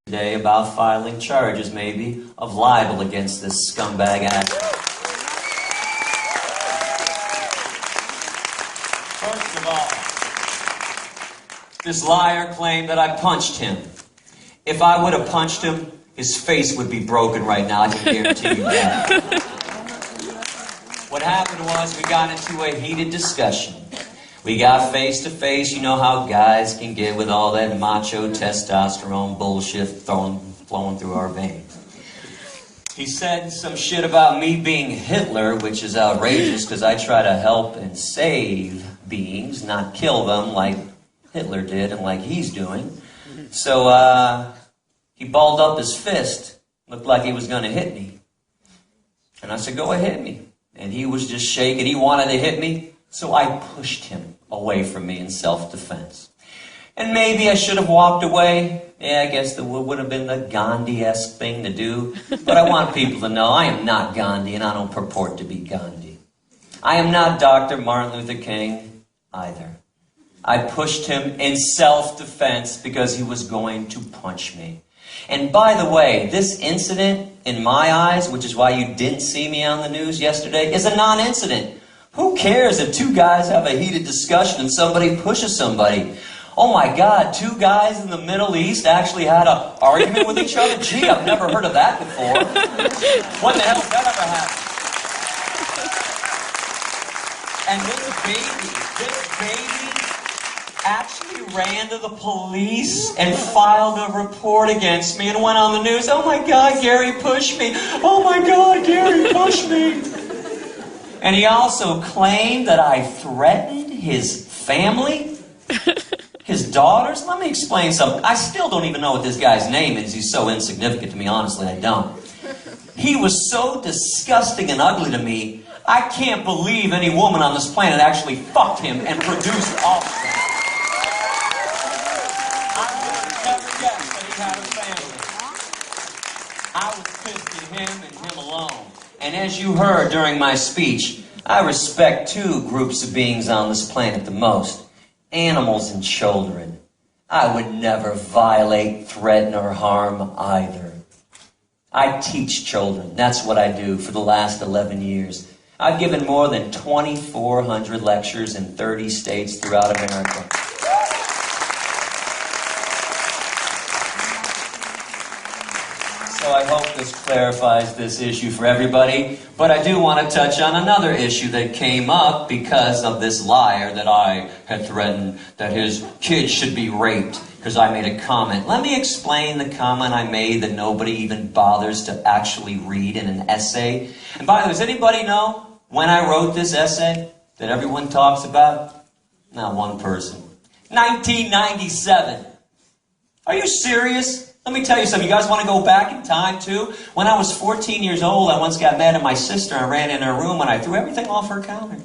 today about filing charges, maybe, of libel against this scumbag actor. First of all, this liar claimed that I punched him. If I would have punched him, his face would be broken right now, I can guarantee you that. What happened was we got into a heated discussion. We got face to face. You know how guys can get with all that macho testosterone bullshit flowing through our veins. He said some shit about me being Hitler, which is outrageous because I try to help and save beings, not kill them like Hitler did and like he's doing. So he balled up his fist, looked like he was going to hit me. And I said, go ahead, hit me. And he was just shaking. He wanted to hit me, so I pushed him away from me in self-defense. And maybe I should have walked away. Yeah, I guess that would have been the Gandhi-esque thing to do. But I want people to know I am not Gandhi, and I don't purport to be Gandhi. I am not Dr. Martin Luther King either. I pushed him in self-defense because he was going to punch me. And by the way, this incident, in my eyes, which is why you didn't see me on the news yesterday, is a non-incident. Who cares if two guys have a heated discussion and somebody pushes somebody? Oh my God, two guys in the Middle East actually had an argument with each other? Gee, I've never heard of that before. When the hell did that ever happen? And this baby actually ran to the police and filed a report against me and went on the news. Oh my God, Gary pushed me. Oh my God, Gary pushed me. And he also claimed that I threatened his family, his daughters. Let me explain something. I still don't even know what this guy's name is. He's so insignificant to me, honestly, I don't. He was so disgusting and ugly to me, I can't believe any woman on this planet actually fucked him and produced offspring. I would have never guessed that he had a family. I was pissed at him and him alone. And as you heard during my speech, I respect two groups of beings on this planet the most. Animals and children. I would never violate, threaten, or harm either. I teach children. That's what I do for the last 11 years. I've given more than 2,400 lectures in 30 states throughout America. So I hope this clarifies this issue for everybody. But I do want to touch on another issue that came up because of this liar that I had threatened that his kids should be raped because I made a comment. Let me explain the comment I made that nobody even bothers to actually read in an essay. And by the way, does anybody know when I wrote this essay that everyone talks about? Not one person. 1997. Are you serious? Let me tell you something. You guys want to go back in time, too? When I was 14 years old, I once got mad at my sister. I ran in her room and I threw everything off her counter.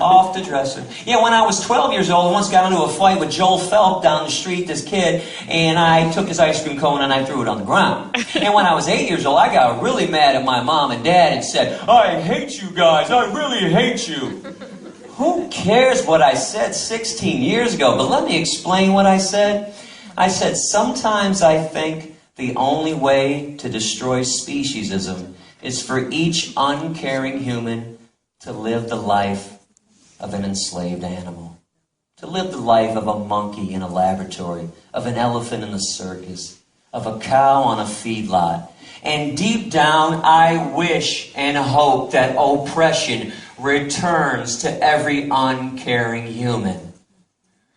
Off the dresser. Yeah, when I was 12 years old, I once got into a fight with Joel Phelps down the street, this kid, and I took his ice cream cone and I threw it on the ground. And when I was 8 years old, I got really mad at my mom and dad and said, I hate you guys. I really hate you. Who cares what I said 16 years ago? But let me explain what I said. I said, sometimes I think the only way to destroy speciesism is for each uncaring human to live the life of an enslaved animal. To live the life of a monkey in a laboratory, of an elephant in the circus, of a cow on a feedlot. And deep down, I wish and hope that oppression returns to every uncaring human.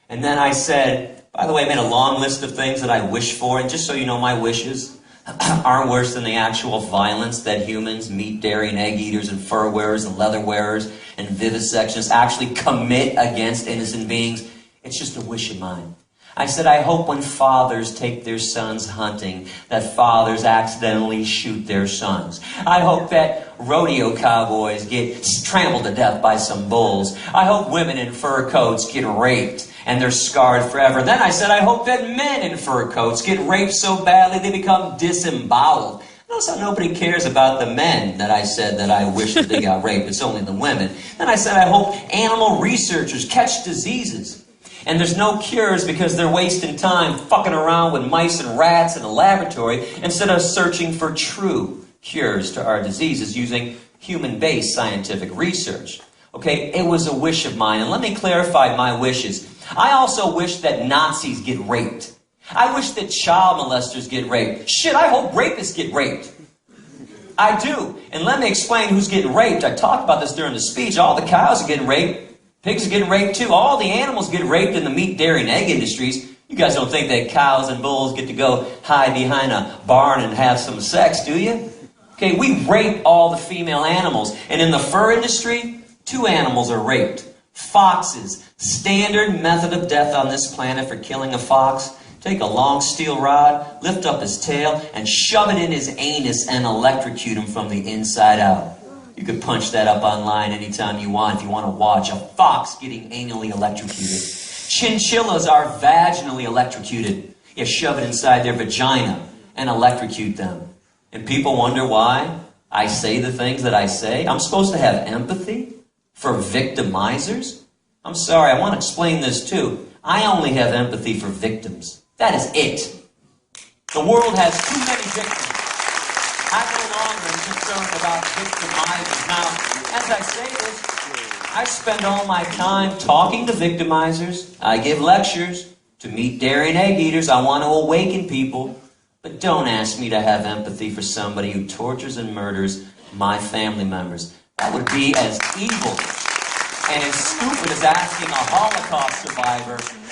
And then I said, by the way, I made a long list of things that I wish for, and just so you know, my wishes aren't worse than the actual violence that humans, meat, dairy, and egg eaters, and fur wearers, and leather wearers, and vivisectionists actually commit against innocent beings. It's just a wish of mine. I said, I hope when fathers take their sons hunting, that fathers accidentally shoot their sons. I hope that rodeo cowboys get trampled to death by some bulls. I hope women in fur coats get raped and they're scarred forever. Then I said, I hope that men in fur coats get raped so badly they become disemboweled. Notice how nobody cares about the men that I said that I wish that they got raped. It's only the women. Then I said, I hope animal researchers catch diseases. And there's no cures because they're wasting time fucking around with mice and rats in a laboratory instead of searching for true cures to our diseases using human-based scientific research. Okay, it was a wish of mine, and let me clarify my wishes. I also wish that Nazis get raped. I wish that child molesters get raped. Shit, I hope rapists get raped. I do. And let me explain who's getting raped. I talked about this during the speech. All the cows are getting raped. Pigs are getting raped too. All the animals get raped in the meat, dairy, and egg industries. You guys don't think that cows and bulls get to go hide behind a barn and have some sex, do you? Okay, we rape all the female animals. And in the fur industry, 2 animals are raped. Foxes. Standard method of death on this planet for killing a fox. Take a long steel rod, lift up his tail, and shove it in his anus and electrocute him from the inside out. You could punch that up online anytime you want if you want to watch a fox getting anally electrocuted. Chinchillas are vaginally electrocuted. You shove it inside their vagina and electrocute them. And people wonder why I say the things that I say. I'm supposed to have empathy for victimizers? I'm sorry, I want to explain this too. I only have empathy for victims. That is it. The world has too many victims. I no longer am concerned about victimizers. Now, as I say this, I spend all my time talking to victimizers. I give lectures to meat, dairy, and egg eaters. I want to awaken people. But don't ask me to have empathy for somebody who tortures and murders my family members. That would be as evil and as stupid as asking a Holocaust survivor